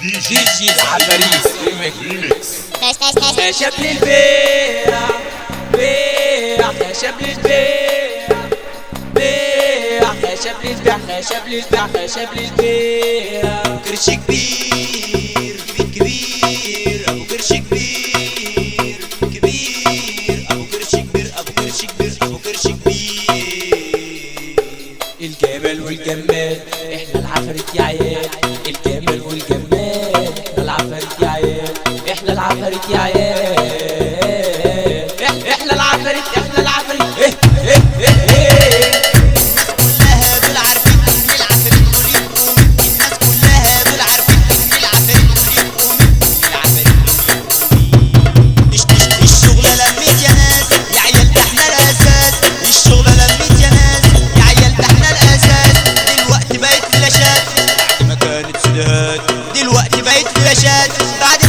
دي جي العفاريت ريميكس. خشب للبيع بيع، خشب للبيع بيع، خشب للبيع، خشب للبيع، خشب للبيع. كرش كبير كبير ابو كرش كبير كبير ابو كرش كبير ابو كرش كبير ابو كرش كبير. الجمال والجمال احنا العفاريت يا عيال، الجمال والجمال احنا العفاريت يا عيال، احنا العفاريت يا عيال، احنا العفاريت، احنا العفاريت. كلها دول عارفين ان العفاريت مريض قومي، الناس كلها دول عارفين ان العفاريت مريض قومي، العفاريت مريض قومي. الشغلة لميت يا ناس يا عيال ده احنا الاساس، الشغلة لميت يا ناس يا عيال ده احنا الاساس. دلوقتي بقت فلاشات بعد ما كانت سيدات، دلوقتي بقت فلاشات بعد